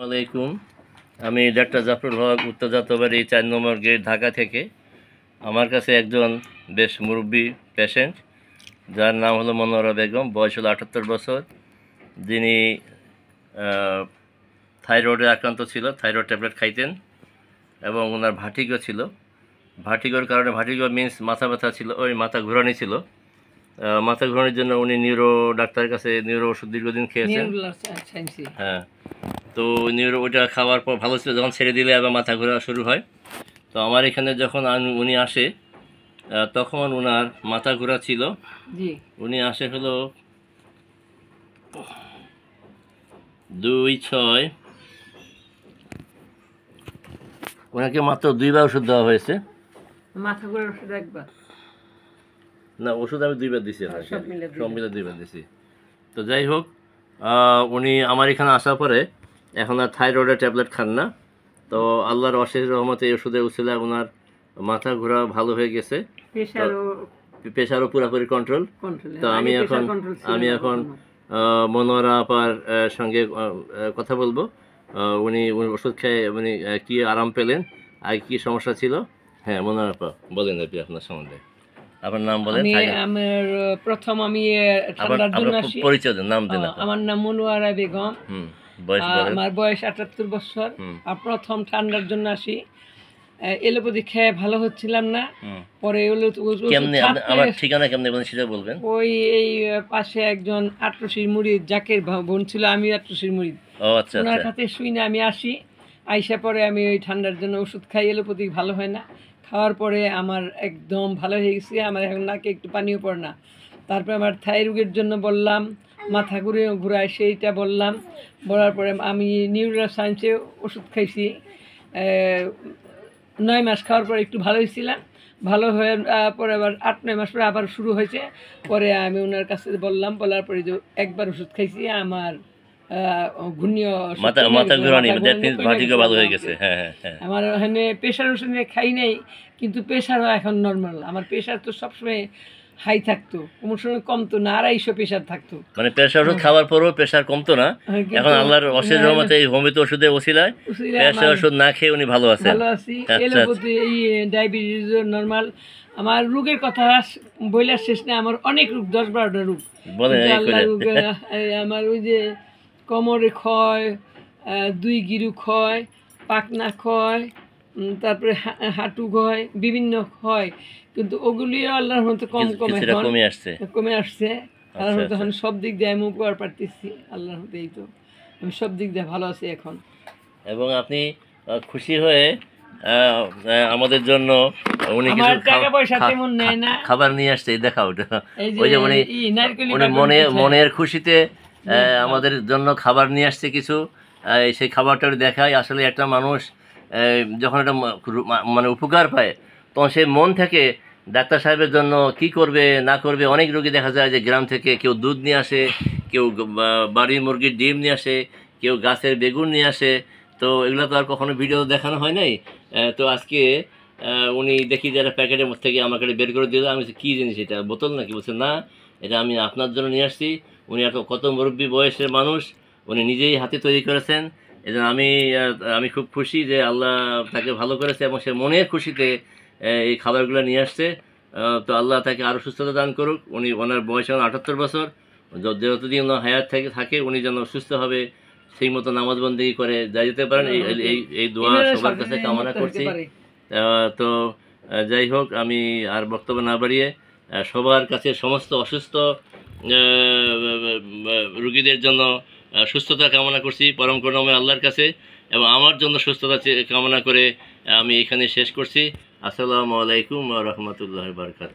আলাইকুম। আমি ডাক্তার জাফরুল হক, উত্তর যাত্রাবাড়ি 4 নম্বর গেট, ঢাকা থেকে। আমার কাছে একজন বেশ মুরব্বী পেশেন্ট, যার নাম হলো মনোয়ারা বেগম। বয়স হলো 78 বছর। যিনি থাইরয়েডে আক্রান্ত ছিল, থাইরয়েড ট্যাবলেট খাইতেন এবং ওনার ভার্টিগো ছিল। ভার্টিগোর কারণে, ভার্টিগো মিন্স মাথা ব্যথা ছিল, ওই মাথা ঘোরানি ছিল। মাথা ঘোরানোর জন্য উনি নিউরো ডাক্তারের কাছে নিউরো ওষুধ দীর্ঘদিন খেয়েছেন। হ্যাঁ, তো নিউরো ওইটা খাওয়ার পর ভালো ছিল, যখন ছেড়ে দিলে আবার মাথা ঘোরা শুরু হয়। তো আমার এখানে যখন উনি আসে, তখন ওনার মাথা ঘোরা ছিল। উনি আসে হলো 2-6। ওনাকে মাত্র 2বার ওষুধ দেওয়া হয়েছে। মাথা ঘোরার ওষুধ একবার না, ওষুধ আমি 2বার দিছি, সব মিলে 2বার দিছি। তো যাই হোক, উনি আমার এখানে আসার পরে এখন আর থাইরয়েডের ট্যাবলেট খান না। তো আল্লাহর অশেষ রহমতে এই ওষুধের উছিলায় ওনার মাথা ঘোরা ভালো হয়ে গেছে, প্রেশারও পুরোপুরি কন্ট্রোল। তো আমি এখন মনোয়ারা আপার সঙ্গে কথা বলবো। উনি ওষুধ খেয়ে উনি কি আরাম পেলেন, আর কি সমস্যা ছিল। হ্যাঁ, মনোয়ারা আপা বলেন আপনি আপনার সম্বন্ধে, আপনার নাম বলেন। আমার প্রথম আমি ঠান্ডার জন্য আসি। পরিচয় দেন, নাম দেন। আমার নাম মনোয়ারা বেগম। আমার বয়স 78 বছর। আর প্রথম ঠান্ডার জন্য আসি। এলোপ্যাথি খেয়ে ভালো হচ্ছিলাম না। পরে আমার ঠিকানা কেমনে বলেন সেটা বলবেন। ওই এই পাশে একজন আটরশির মুরিদ, জাকের বোন ছিল, আমি আটরশির মুরিদ। আচ্ছা, ওনার কাছে শুই না আমি আসি। আইসা পরে আমি ওই ঠান্ডার জন্য ওষুধ খাই, এলোপ্যাথি ভালো হয় না। খাওয়ার পরে আমার একদম ভালো হয়ে গেছে, আমার এখন নাকে একটু পানিও পড়ে না। তারপরে আমার থাই রোগের জন্য বললাম, মাথা ঘুরায় সেইটা বললাম। বলার পরে আমি নিউরো সায়েন্সে ওষুধ খাইছি। 9 মাস খাওয়ার পরে একটু ভালো হয়েছিলাম। ভালো হয়ে পরে আবার 8-9 মাস পরে আবার শুরু হয়েছে। পরে আমি ওনার কাছে বললাম, বলার পরে যে একবার ওষুধ খাইছি, আমার আমার এখানে প্রেশার ওষুধ খাই নাই, কিন্তু প্রেশারও এখন নর্মাল। আমার প্রেশার তো সবসময় হাই থাকতো, কোনো সময় কমতো না, 250 প্রেশার থাকতো। মানে প্রেশার ওষুধ খাওয়ার পরও প্রেশার কমতো না। এখন আল্লাহর অশেষ রহমতে এই হোমিওপ্যাথি ওষুধের ওসিলায় প্রেশার ওষুধ না খেয়ে উনি ভালো আছেন। ভালো আছি। এলোপ্যাথি, এই ডায়াবেটিস নরমাল। আমার রোগের কথা বইলার শেষ নেই, আমার অনেক রোগ, 10-12টা রোগ। আমার ওই যে কোমরে ক্ষয়, 2 গিরু ক্ষয়, পাকনা ক্ষয়, তারপরে হাঁটু ক্ষয়, বিভিন্ন ক্ষয়, কিন্তু ওগুলিও আল্লাহর মতো কমে আসছে। আল্লাহর মতো এখন সব দিক দিয়ে আমি উপকার পারতেছি আল্লাহর মতো। এই তো আমি সব দিক দিয়ে ভালো আছি এখন। এবং আপনি খুশি হয়ে আমাদের জন্য উনি কিছু টাকা পয়সা তেমন নেয় না, খাবার নিয়ে আসছে। দেখাও ওটা, ওই যে উনি মনের খুশিতে আমাদের জন্য খাবার নিয়ে আসছে কিছু। সেই খাবারটা দেখায় আসলে একটা মানুষ যখন একটা মানে উপকার পায়, তখন সে মন থেকে ডাক্তার সাহেবের জন্য কি করবে না করবে। অনেক রোগী দেখা যায় যে গ্রাম থেকে কেউ দুধ নিয়ে আসে, কেউ বাড়ির মুরগির ডিম নিয়ে আসে, কেউ গাছের বেগুন নিয়ে আসে। তো এগুলো তো আর কখনো ভিডিও দেখানো হয় নাই। তো আজকে উনি দেখি যে একটা প্যাকেটের মধ্যে থেকে আমাকে বের করে দিল। আমি কী জিনিস, এটা বোতল নাকি? বলছে না, এটা আমি আপনার জন্য নিয়ে আসছি। উনি কত মুরব্বী বয়সের মানুষ, উনি নিজেই হাতে তৈরি করেছেন। এজন্য আমি খুব খুশি যে আল্লাহ তাকে ভালো করেছে এবং সে মনের খুশিতে এই খাবারগুলো নিয়ে আসছে। তো আল্লাহ তাকে আরও সুস্থতা দান করুক। ওনার বয়স এখন 78 বছর। যতদিন হায়াত থাকে উনি যেন সুস্থভাবে সেই মতো নামাজ বন্দেগী করে যেতে পারেন, এই দোয়া সবার কাছে কামনা করছি। তো যাই হোক, আমি আর বক্তব্য না বাড়িয়ে সবার কাছে সমস্ত অসুস্থ রোগীদের জন্য সুস্থতা কামনা করছি পরম করুণাময় আল্লাহর কাছে, এবং আমার জন্য সুস্থতা কামনা করে আমি এখানে শেষ করছি। আসসালামু আলাইকুম ওয়া রাহমাতুল্লাহি ওয়া বারাকাতুহু।